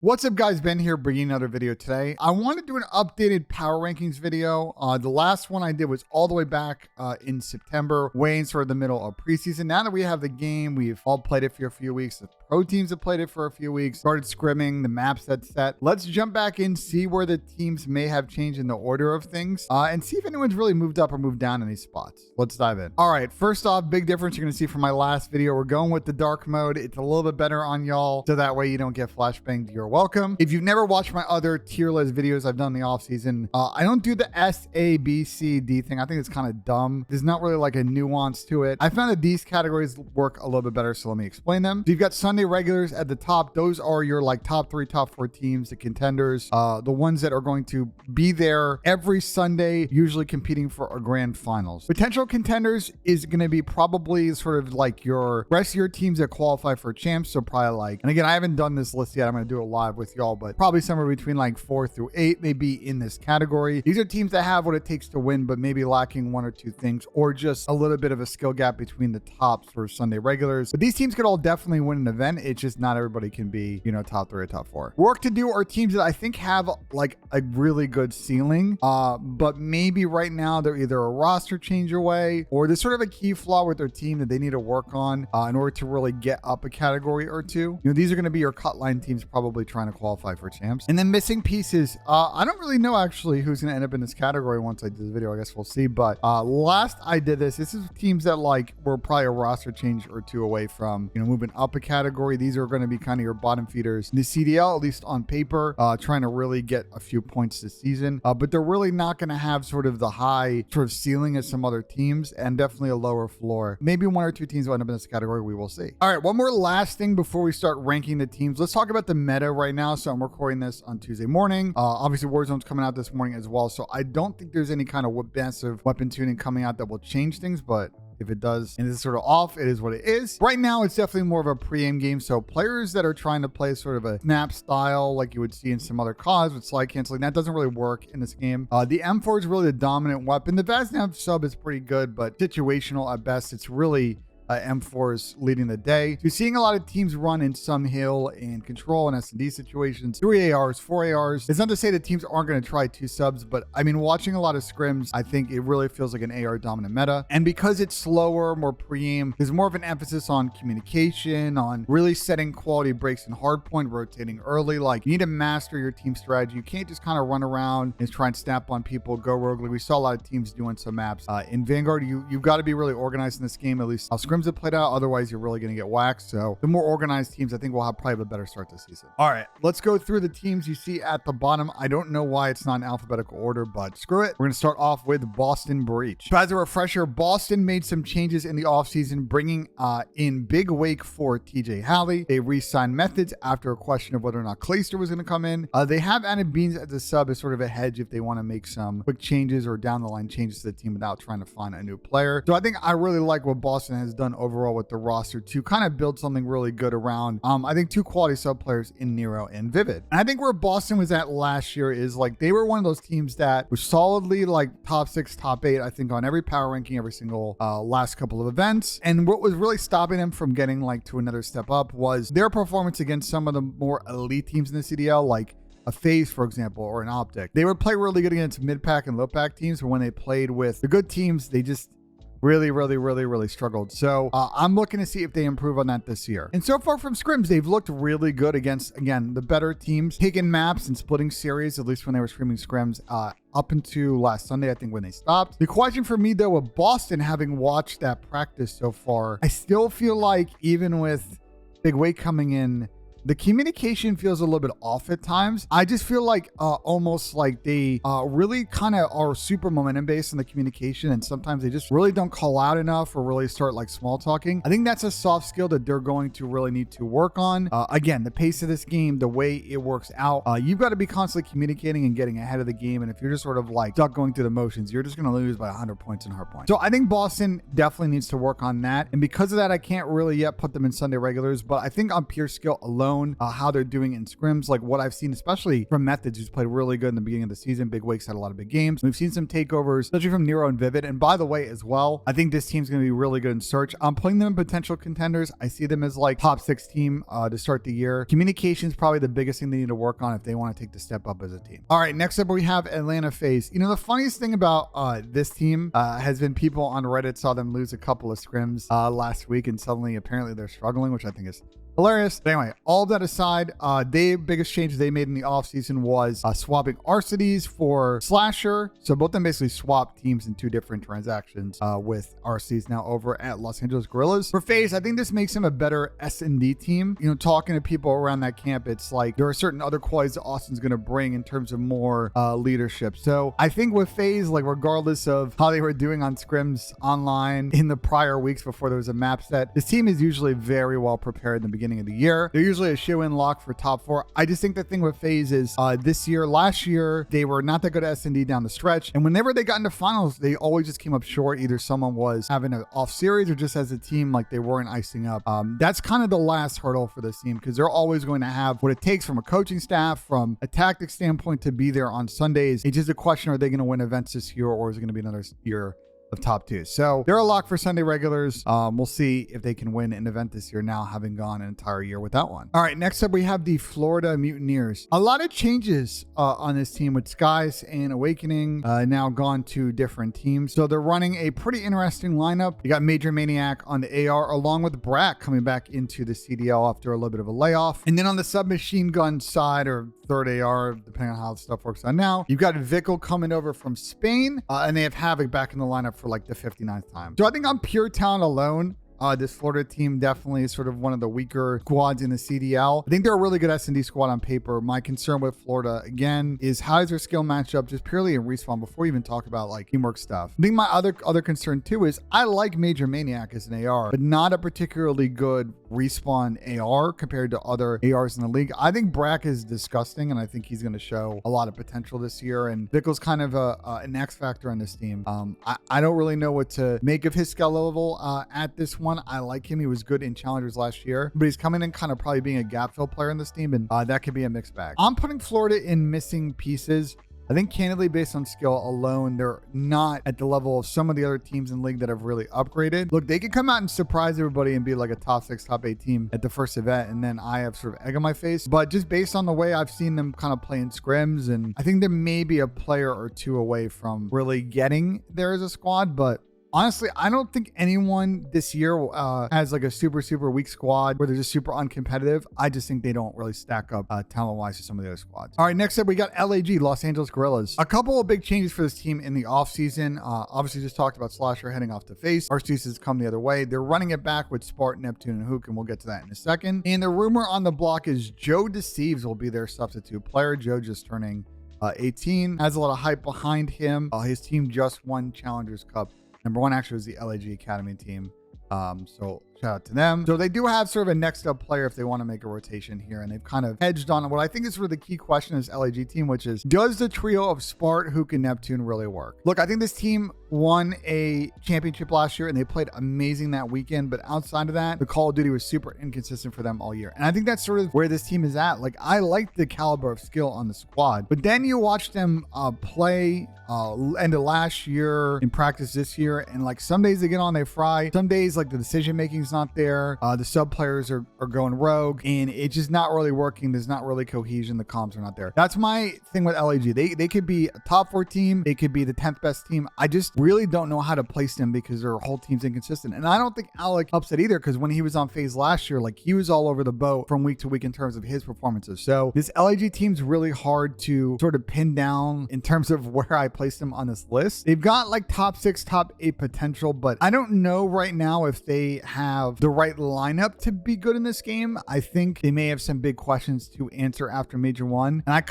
What's up, guys? Ben here bringing another video today. I want to do an updated power rankings video. The last one I did was all the way back in September, way in sort of the middle of preseason. Now that we have the game, we've all played it for a few weeks. The pro teams have played it for a few weeks, started scrimming, the map's set. Let's jump back in, see where the teams may have changed in the order of things, and see if anyone's really moved up or moved down any spots. Let's dive in. All right, first off, big difference you're going to see from my last video. We're going with the dark mode. It's a little bit better on y'all, so that way you don't get flashbanged. You're welcome. If you've never watched my other tier list videos I've done in the off season, I don't do the S, A, B, C, D thing. I think it's kind of dumb. There's not really like a nuance to it. I found that these categories work a little bit better, so let me explain them. So you've got Sunday regulars at the top. Those are your like top 3, top 4 teams, the contenders, the ones that are going to be there every Sunday, usually competing for a grand finals. Potential contenders is going to be probably sort of like your rest of your teams that qualify for champs. So probably like, and again, I haven't done this list yet. I'm going to do it live with y'all, but probably somewhere between like 4 through 8 may be in this category. These are teams that have what it takes to win, but maybe lacking 1 or 2 things, or just a little bit of a skill gap between the tops for Sunday regulars. But these teams could all definitely win an event. It's just not everybody can be, you know, top 3 or top 4. Work to do are teams that I think have like a really good ceiling, but maybe right now they're either a roster change away, or there's sort of a key flaw with their team that they need to work on in order to really get up a category or 2. You know, these are going to be your cut line teams probably trying to qualify for champs. And then missing pieces, I don't really know actually who's going to end up in this category once I do the video. I guess we'll see. But last I did this is teams that like were probably a roster change or 2 away from, you know, moving up a category. These are going to be kind of your bottom feeders in the CDL, at least on paper, trying to really get a few points this season. But they're really not going to have sort of the high sort of ceiling as some other teams, and definitely a lower floor. Maybe 1 or 2 teams will end up in this category. We will see. All right, one more last thing before we start ranking the teams. Let's talk about the meta right now. So I'm recording this on Tuesday morning. Obviously Warzone's coming out this morning as well. So I don't think there's any kind of massive weapon tuning coming out that will change things, but if it does and it's sort of off, it is what it is. Right now, it's definitely more of a pre-aim game. So players that are trying to play sort of a snap style like you would see in some other CODs with slide canceling, that doesn't really work in this game. The M4 is really the dominant weapon. The Vaznev sub is pretty good, but situational at best. It's really M4 is leading the day. So you're seeing a lot of teams run in some hill and control and S&D situations, 3 ARs, 4 ARs. It's not to say that teams aren't going to try 2 subs, but I mean, watching a lot of scrims, I think it really feels like an AR dominant meta. And because it's slower, more pre-aim, there's more of an emphasis on communication, on really setting quality breaks in hardpoint, rotating early. Like, you need to master your team strategy. You can't just kind of run around and try and snap on people, go roguely. We saw a lot of teams doing some maps. In Vanguard, you've got to be really organized in this game, at least how scrims have played out. Otherwise, you're really going to get waxed. So the more organized teams, I think, will have probably a better start this season. All right, let's go through the teams you see at the bottom. I don't know why it's not in alphabetical order, but screw it. We're going to start off with Boston Breach. So as a refresher, Boston made some changes in the offseason, bringing in Big Wake for TJ Halley. They re-signed Methods after a question of whether or not Clayster was going to come in. They have added Beans as a sub as sort of a hedge if they want to make some quick changes or down the line changes to the team without trying to find a new player. So I think I really like what Boston has done overall with the roster to kind of build something really good around I think 2 quality sub players in Nero and Vivid. And I think where Boston was at last year is like they were one of those teams that was solidly like top 6, top 8, I think, on every power ranking, every single last couple of events. And what was really stopping them from getting like to another step up was their performance against some of the more elite teams in the CDL, like a FaZe, for example, or an OpTic. They would play really good against mid-pack and low-pack teams, but when they played with the good teams, they just really struggled. So I'm looking to see if they improve on that this year. And so far from scrims, they've looked really good against, again, the better teams, taking maps and splitting series, at least when they were streaming scrims up into last Sunday, I think, when they stopped. The question for me, though, with Boston, having watched that practice so far, I still feel like even with Big Wake coming in, the communication feels a little bit off at times. I just feel like almost like they really kind of are super momentum based in the communication, and sometimes they just really don't call out enough or really start like small talking. I think that's a soft skill that they're going to really need to work on. Again, the pace of this game, the way it works out, you've got to be constantly communicating and getting ahead of the game. And if you're just sort of like stuck going through the motions, you're just going to lose by 100 points in hard points. So I think Boston definitely needs to work on that. And because of that, I can't really yet put them in Sunday regulars, but I think on pure skill alone, alone, how they're doing in scrims, like what I've seen, especially from Methods, who's played really good in the beginning of the season. Big Wakes had a lot of big games. We've seen some takeovers, especially from Nero and Vivid. And by the way, as well, I think this team's going to be really good in search. I'm putting them in potential contenders. I see them as like top 6 team to start the year. Communication is probably the biggest thing they need to work on if they want to take the step up as a team. All right, next up we have Atlanta FaZe. You know, the funniest thing about this team has been people on Reddit saw them lose a couple of scrims last week, and suddenly apparently they're struggling, which I think is hilarious. But anyway, all that aside, the biggest changes they made in the offseason was swapping Arcides for Slasher. So both of them basically swapped teams in 2 different transactions with Arcides now over at Los Angeles Guerrillas. For FaZe, I think this makes him a better S&D team. You know, talking to people around that camp, it's like there are certain other qualities that Austin's going to bring in terms of more leadership. So I think with FaZe, like regardless of how they were doing on scrims online in the prior weeks before there was a map set, this team is usually very well prepared in the beginning of the year. They're usually a shoe-in lock for top 4. I just think the thing with FaZe is last year, they were not that good at S&D down the stretch. And whenever they got into finals, they always just came up short. Either someone was having an off series or just as a team, like they weren't icing up. That's kind of the last hurdle for this team because they're always going to have what it takes from a coaching staff, from a tactic standpoint to be there on Sundays. It's just a question, are they going to win events this year or is it going to be another year of top 2? So they're a lock for Sunday regulars. We'll see if they can win an event this year now, having gone an entire year without one. All right, next up we have the Florida Mutineers. A lot of changes on this team with Skies and Awakening now gone to different teams. So they're running a pretty interesting lineup. You got Major Maniac on the AR along with Brack coming back into the CDL after a little bit of a layoff. And then on the submachine gun side, or third AR, depending on how the stuff works out now, you've got Vickle coming over from Spain, and they have Havoc back in the lineup for like the 59th time. So I think on pure talent alone, this Florida team definitely is sort of one of the weaker squads in the CDL. I think they're a really good S&D squad on paper. My concern with Florida, again, is how does their skill match up just purely in respawn before you even talk about like teamwork stuff. I think my other concern too is I like Major Maniac as an AR, but not a particularly good respawn AR compared to other ARs in the league. I think Brack is disgusting, and I think he's going to show a lot of potential this year. And Vickle's kind of an X factor on this team. I don't really know what to make of his skill level at this one. I like him. He was good in challengers last year, but he's coming in kind of probably being a gap fill player in this team, and that could be a mixed bag. I'm putting Florida in missing pieces. I think candidly, based on skill alone, they're not at the level of some of the other teams in the league that have really upgraded. Look, they can come out and surprise everybody and be like a top 6, top 8 team at the first event, and then I have sort of egg on my face. But just based on the way I've seen them kind of play in scrims, and I think there may be a player or 2 away from really getting there as a squad, but honestly, I don't think anyone this year has like a super weak squad where they're just super uncompetitive. I just think they don't really stack up talent-wise to some of the other squads. All right, next up, we got LAG, Los Angeles Guerrillas. A couple of big changes for this team in the offseason. Obviously, just talked about Slasher heading off to FaZe. Arceus has come the other way. They're running it back with Spartan, Neptune, and Hook, and we'll get to that in a second. And the rumor on the block is Joe Deceives will be their substitute player. Joe just turning 18. Has a lot of hype behind him. His team just won Challengers Cup. Number 1 actually was the LAG Academy team. So shout out to them. So they do have sort of a next up player if they want to make a rotation here, and they've kind of hedged on what I think is sort of the key question is LAG team, which is, does the trio of Spart, Hook, and Neptune really work? Look, I think this team won a championship last year and they played amazing that weekend, but outside of that, the Call of Duty was super inconsistent for them all year. And I think that's sort of where this team is at. Like, I like the caliber of skill on the squad, but then you watch them play end of last year in practice this year, and like some days they get on, they fry. Some days like the decision making is not there. The sub players are going rogue, and it's just not really working. There's not really cohesion. The comms are not there. That's my thing with LAG. They could be a top 4 team. They could be the 10th best team. I just really don't know how to place them because their whole team's inconsistent. And I don't think Alec helps it either, because when he was on FaZe last year, like he was all over the boat from week to week in terms of his performances. So this LAG team's really hard to sort of pin down in terms of where I place them on this list. They've got like top 6, top 8 potential, but I don't know right now if they have the right lineup to be good in this game. I think they may have some big questions to answer after Major 1. And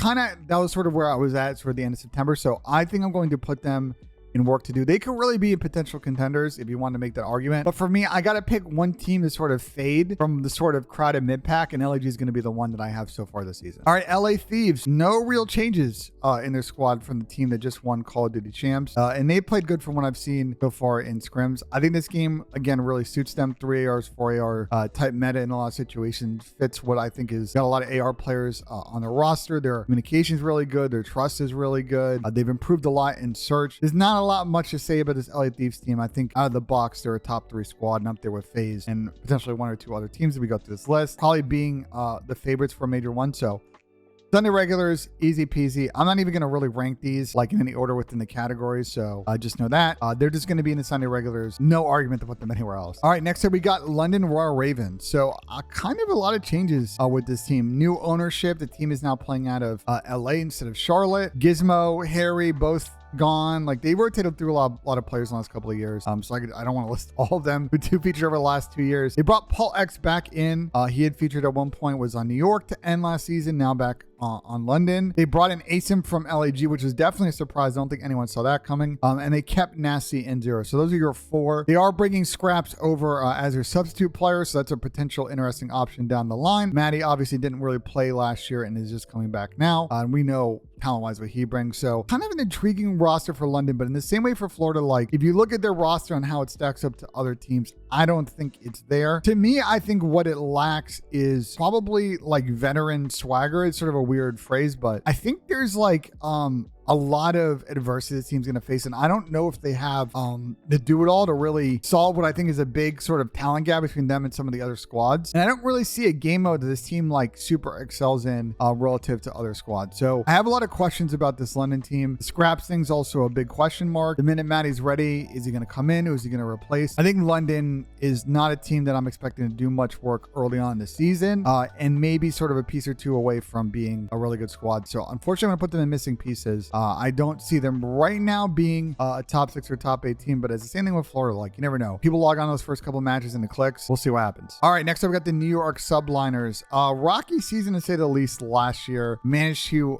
that was sort of where I was at sort of the end of September. So I think I'm going to put them and work to do. They could really be potential contenders if you want to make that argument. But for me, I got to pick one team to sort of fade from the sort of crowded mid-pack, and LAG is going to be the one that I have so far this season. All right, LA Thieves. No real changes in their squad from the team that just won Call of Duty Champs. And they played good from what I've seen so far in scrims. I think this game, again, really suits them. 3 ARs, 4 AR type meta in a lot of situations. Fits what I think is got a lot of AR players on their roster. Their communication is really good. Their trust is really good. They've improved a lot in search. There's not a lot much to say about this LA Thieves team. I think out of the box, they're a top 3 squad and up there with FaZe and potentially 1 or 2 other teams that we go through this list. Probably being the favorites for a major one. So Sunday regulars, easy peasy. I'm not even going to really rank these like in any order within the categories. So just know that they're just going to be in the Sunday regulars. No argument to put them anywhere else. All right, next up we got London Royal Ravens. So kind of a lot of changes with this team. New ownership. The team is now playing out of LA instead of Charlotte. Gizmo, Harry, both gone. Like they rotated through a lot of players in the last couple of years. So I don't want to list all of them who featured over the last 2 years. They brought Paul X back in. He had featured at one point, was on New York to end last season. Now back on London. They brought in Asim from LAG, which was definitely a surprise. I don't think anyone saw that coming. And they kept Nasty and Zero. So those are your 4. They are bringing Scraps over as their substitute player. So that's a potential interesting option down the line. Maddie obviously didn't really play last year and is just coming back now. And we know talent-wise what he brings. So kind of an intriguing roster for London, but in the same way for Florida, like if you look at their roster and how it stacks up to other teams, I don't think it's there. To me, I think what it lacks is probably like veteran swagger. It's sort of a weird phrase, but I think there's like a lot of adversity the team's going to face, and I don't know if they have the do-it-all to really solve what I think is a big sort of talent gap between them and some of the other squads. And I don't really see a game mode that this team like super excels in relative to other squads. So I have a lot of questions about this London team. The Scraps thing's also a big question mark. The minute Maddie's ready, is he going to come in? Who is he going to replace? I think London is not a team that I'm expecting to do much work early on in the season, and maybe sort of a piece or 2 away from being a really good squad. So unfortunately, I'm going to put them in missing pieces. I don't see them right now being a top 6 or top 8 team, but it's the same thing with Florida. Like, you never know. People log on those first couple matches and the clicks. We'll see what happens. All right, next up, we got the New York Subliners. Rocky season, to say the least, last year. Managed to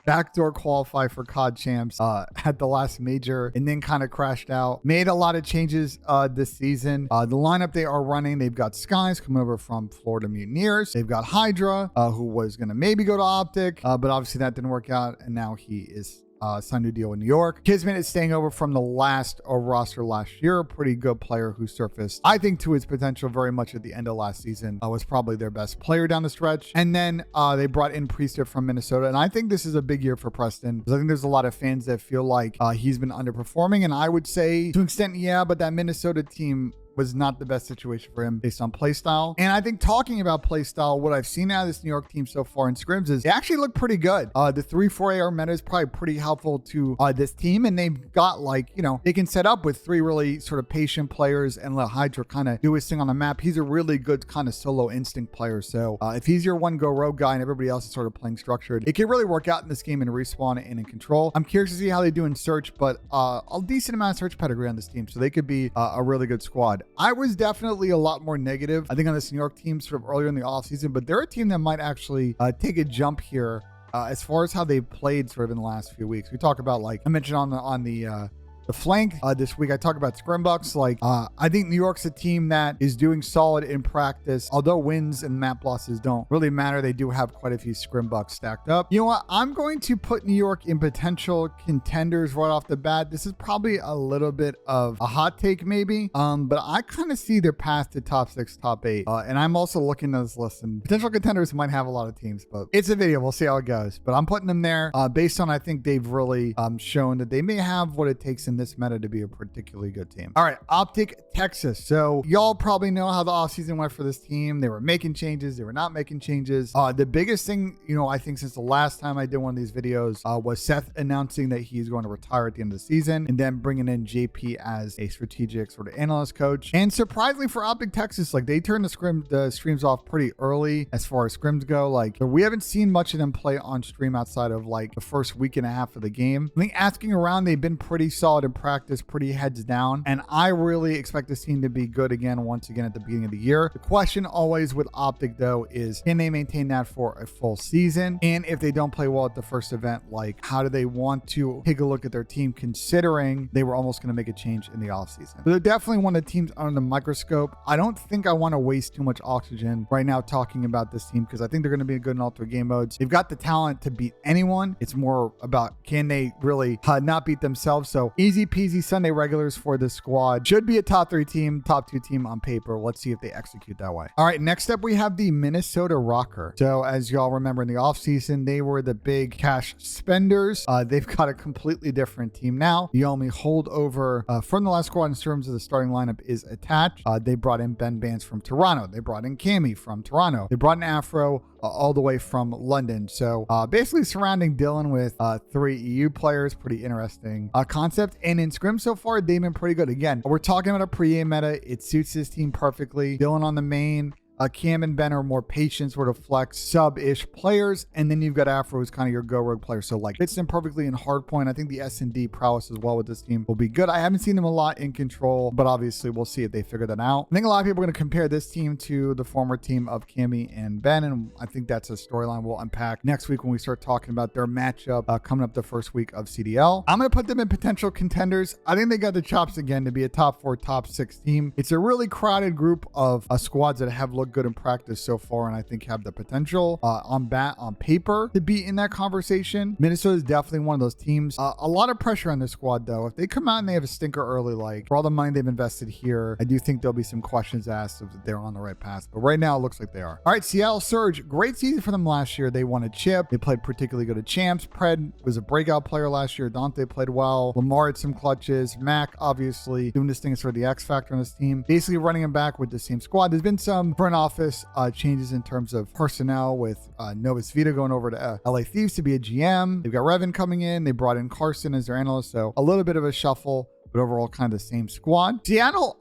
backdoor qualify for COD champs at the last major and then kind of crashed out. Made a lot of changes this season. The lineup they are running, they've got Skies coming over from Florida Mutineers. They've got Hydra, who was going to maybe go to OpTic, but obviously that didn't work out, and now he is signed a deal in New York. Kismet is staying over from the last roster last year. A pretty good player who surfaced, I think, to his potential very much at the end of last season. Was probably their best player down the stretch. And then they brought in Priester from Minnesota. And I think this is a big year for Preston, because I think there's a lot of fans that feel like he's been underperforming. And I would say to an extent, yeah, but that Minnesota team was not the best situation for him based on playstyle. And I think talking about playstyle, what I've seen out of this New York team so far in scrims is they actually look pretty good. The 3-4 AR meta is probably pretty helpful to this team. And they've got like, you know, they can set up with 3 really sort of patient players and let Hydra kind of do his thing on the map. He's a really good kind of solo instinct player. So if he's your one go rogue guy and everybody else is sort of playing structured, it can really work out in this game in Respawn and in Control. I'm curious to see how they do in search, but a decent amount of search pedigree on this team. So they could be a really good squad. I was definitely a lot more negative, I think, on this New York team sort of earlier in the offseason, but they're a team that might actually take a jump here as far as how they've played sort of in the last few weeks. We talk about, like I mentioned on the flank this week, I talk about scrimbucks. Like I think New York's a team that is doing solid in practice, although wins and map losses don't really matter. They do have quite a few scrimbucks stacked up. You know what, I'm going to put New York in potential contenders right off the bat. This is probably a little bit of a hot take maybe, but I kind of see their path to top 6, top 8, and I'm also looking at this list, and potential contenders might have a lot of teams, but it's a video, we'll see how it goes. But I'm putting them there based on, I think they've really shown that they may have what it takes in this meta to be a particularly good team. All right, OpTic Texas. So y'all probably know how the offseason went for this team. They were making changes, they were not making changes. The biggest thing, you know, I think since the last time I did one of these videos was Seth announcing that he's going to retire at the end of the season, and then bringing in JP as a strategic sort of analyst coach. And surprisingly for OpTic Texas, like they turned the streams off pretty early as far as scrims go. Like we haven't seen much of them play on stream outside of like the first week and a half of the game. I think asking around, they've been pretty solid solid in practice, pretty heads down. And I really expect this team to be good again, once again, at the beginning of the year. The question always with OpTic, though, is can they maintain that for a full season? And if they don't play well at the first event, like how do they want to take a look at their team, considering they were almost going to make a change in the offseason? So they're definitely one of the teams under the microscope. I don't think I want to waste too much oxygen right now talking about this team, because I think they're going to be good in all three game modes. They've got the talent to beat anyone. It's more about can they really not beat themselves. So easy peasy Sunday regulars for this squad. Should be a top 3 team, top 2 team on paper. Let's see if they execute that way. All right, next up we have the Minnesota RØKKR. So as y'all remember, in the offseason, they were the big cash spenders. They've got a completely different team now. The only holdover from the last squad in terms of the starting lineup is attached. They brought in Ben Vance from Toronto. They brought in Cammy from Toronto. They brought in Afro all the way from London. So basically surrounding Dylan with 3 EU players. Pretty interesting concept. And in scrim so far, they've been pretty good. Again, we're talking about a pre-game meta. It suits this team perfectly. Dylan on the main. Cam and Ben are more patient, sort of flex sub-ish players, and then you've got Afro, who's kind of your go rogue player. So like fits in perfectly in hardpoint. I think the S&D prowess as well with this team will be good. I haven't seen them a lot in control, but obviously we'll see if they figure that out. I think a lot of people are going to compare this team to the former team of Cammy and Ben, and I think that's a storyline we'll unpack next week when we start talking about their matchup coming up the first week of CDL. I'm going to put them in potential contenders. I think they got the chops again to be a top 4, top 6 team. It's a really crowded group of squads that have looked good in practice so far, and I think have the potential on paper to be in that conversation. Minnesota is definitely one of those teams. A lot of pressure on this squad, though. If they come out and they have a stinker early, like for all the money they've invested here, I do think there'll be some questions asked if they're on the right path. But right now, it looks like they are. All right, Seattle Surge. Great season for them last year. They won a chip. They played particularly good at champs. Pred was a breakout player last year. Dante played well. Lamar had some clutches. Mac, obviously, doing this thing as sort of the X factor on this team. Basically running him back with the same squad. There's been some front office changes in terms of personnel, with Novus Vita going over to LA Thieves to be a GM. They've got Revan coming in. They brought in Carson as their analyst. So a little bit of a shuffle, but overall kind of the same squad. Seattle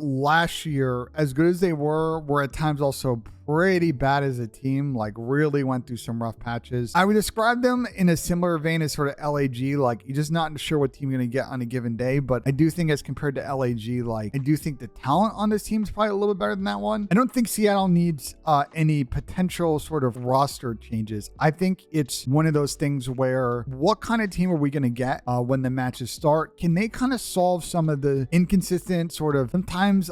last year, as good as they were at times also pretty bad as a team, like really went through some rough patches. I would describe them in a similar vein as sort of LAG, like you're just not sure what team you're going to get on a given day. But I do think as compared to LAG, like I do think the talent on this team is probably a little bit better than that one. I don't think Seattle needs any potential sort of roster changes. I think it's one of those things where what kind of team are we going to get when the matches start? Can they kind of solve some of the inconsistent sort of sometimes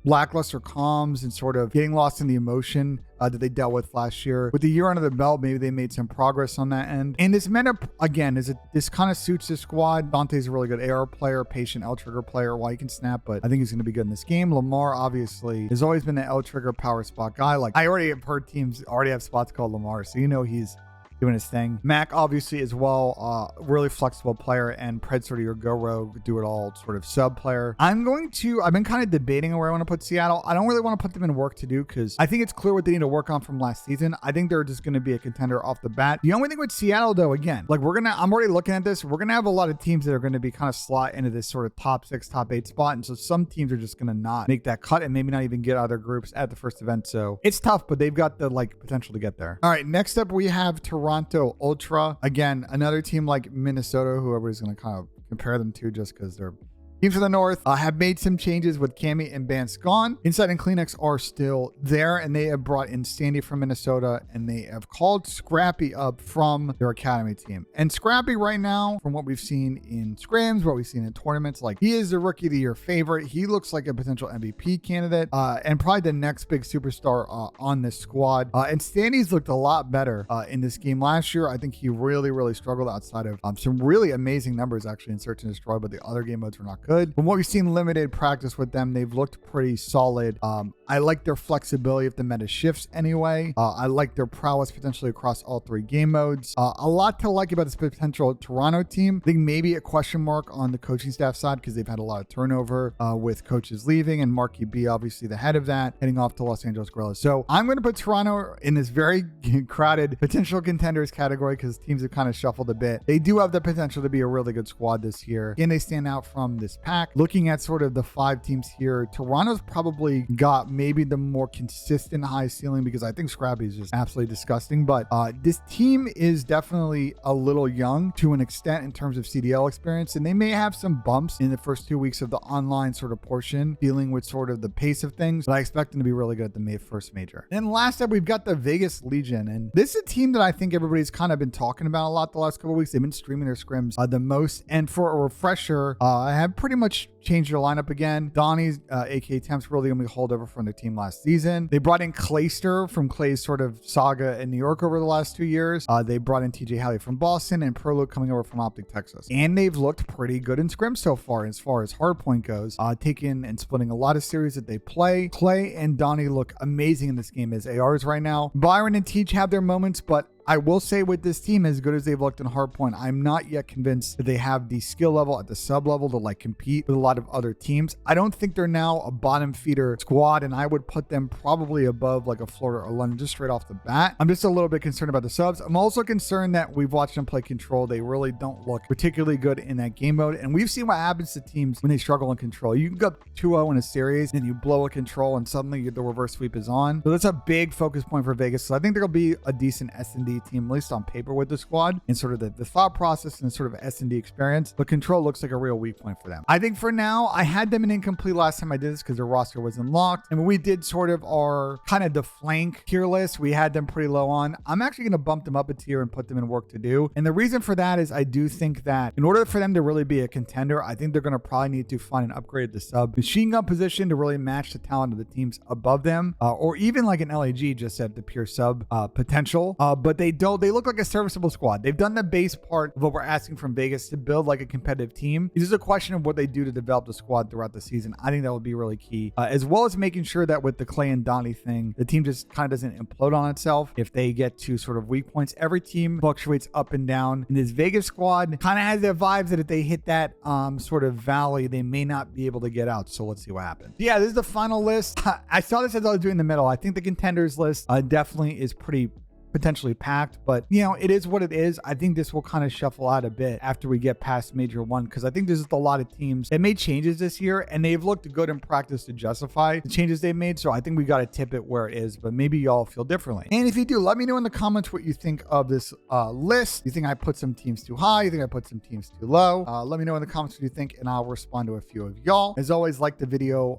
lackluster comms and sort of getting lost in the emotion that they dealt with last year? With the year under the belt, maybe they made some progress on that end. And this meta, again, this kind of suits the squad. Dante's a really good AR player, patient L trigger player. While he can snap, but I think he's going to be good in this game. Lamar, obviously, has always been the L trigger power spot guy. Like I already have heard teams already have spots called Lamar, so you know he's doing his thing. Mac, obviously, as well, really flexible player, and Pred sort of your go rogue, do it all sort of sub player. I've been kind of debating where I want to put Seattle. I don't really want to put them in work to do, because I think it's clear what they need to work on from last season. I think they're just going to be a contender off the bat. The only thing with Seattle, though, again, like I'm already looking at this. We're going to have a lot of teams that are going to be kind of slot into this sort of top 6, top 8 spot. And so some teams are just going to not make that cut and maybe not even get out of their groups at the first event. So it's tough, but they've got the like potential to get there. All right, next up we have Toronto Ultra. Again, another team like Minnesota, who everybody's going to kind of compare them to just because they're teams from the north, have made some changes with Cammy and Vance gone. Inside and Kleenex are still there, and they have brought in Sandy from Minnesota, and they have called Scrappy up from their academy team. And Scrappy right now, from what we've seen in scrims, what we've seen in tournaments, like he is the Rookie of the Year favorite. He looks like a potential MVP candidate, and probably the next big superstar on this squad. And Sandy's looked a lot better in this game last year. I think he really struggled outside of some really amazing numbers actually in Search and Destroy, but the other game modes were not good. From what we've seen limited practice with them, they've looked pretty solid. I like their flexibility if the meta shifts anyway. I like their prowess potentially across all 3 game modes. A lot to like about this potential Toronto team. I think maybe a question mark on the coaching staff side, because they've had a lot of turnover with coaches leaving, and Marky B obviously the head of that, heading off to Los Angeles Guerrillas. So I'm going to put Toronto in this very crowded potential contenders category, because teams have kind of shuffled a bit. They do have the potential to be a really good squad this year. Can they stand out from this packed. Looking at sort of the 5 teams here, Toronto's probably got maybe the more consistent high ceiling because I think Scrappy is just absolutely disgusting. But this team is definitely a little young to an extent in terms of CDL experience, and they may have some bumps in the first 2 weeks of the online sort of portion, dealing with sort of the pace of things, but I expect them to be really good at the first major. Then last up, we've got the Vegas Legion, and this is a team that I think everybody's kind of been talking about a lot the last couple of weeks. They've been streaming their scrims the most, and for a refresher, I have pretty much changed their lineup again. Donnie's, aka Temps, really the only holdover from their team last season. They brought in Clayster from Clay's sort of saga in New York over the last 2 years. They brought in TJ Halley from Boston and Perlo coming over from OpTic Texas. And they've looked pretty good in scrim so far as hardpoint goes, taking and splitting a lot of series that they play. Clay and Donnie look amazing in this game as ARs right now. Byron and Teach have their moments, but I will say with this team, as good as they've looked in hardpoint, I'm not yet convinced that they have the skill level at the sub level to like compete with a lot of other teams. I don't think they're now a bottom feeder squad, and I would put them probably above like a Florida or London just straight off the bat. I'm just a little bit concerned about the subs. I'm also concerned that we've watched them play control. They really don't look particularly good in that game mode, and we've seen what happens to teams when they struggle in control. You can go 2-0 in a series, and you blow a control, and suddenly the reverse sweep is on. So that's a big focus point for Vegas. So I think there'll be a decent S&D team, at least on paper, with the squad and sort of the thought process and sort of S&D experience. But control looks like a real weak point for them. I think for now, I had them in incomplete last time I did this because their roster wasn't locked. And when we did sort of our kind of the flank tier list, we had them pretty low on. I'm actually going to bump them up a tier and put them in work to do. And the reason for that is I do think that in order for them to really be a contender, I think they're going to probably need to find an upgrade at the sub machine gun position to really match the talent of the teams above them, or even like an LAG just at the pure sub potential. But they look like a serviceable squad. They've done the base part of what we're asking from Vegas to build like a competitive team. It's just a question of what they do to develop the squad throughout the season. I think that would be really key, as well as making sure that with the Clay and Donnie thing, the team just kind of doesn't implode on itself if they get to sort of weak points. Every team fluctuates up and down, and this Vegas squad kind of has their vibes that if they hit that sort of valley, they may not be able to get out. So let's see what happens. Yeah, this is the final list. I saw this as I was doing the middle. I think the contenders list definitely is pretty potentially packed, but you know, it is what it is. I think this will kind of shuffle out a bit after we get past major one, because I think there's just a lot of teams that made changes this year and they've looked good in practice to justify the changes they made. So I think we got to tip it where it is, but maybe y'all feel differently. And if you do, let me know in the comments what you think of this list. You think I put some teams too high? You think I put some teams too low? Let me know in the comments what you think, and I'll respond to a few of y'all. As always, like the video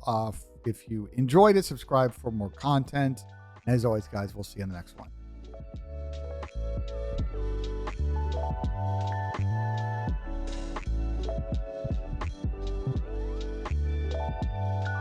if you enjoyed it, subscribe for more content. As always, guys, we'll see you in the next one.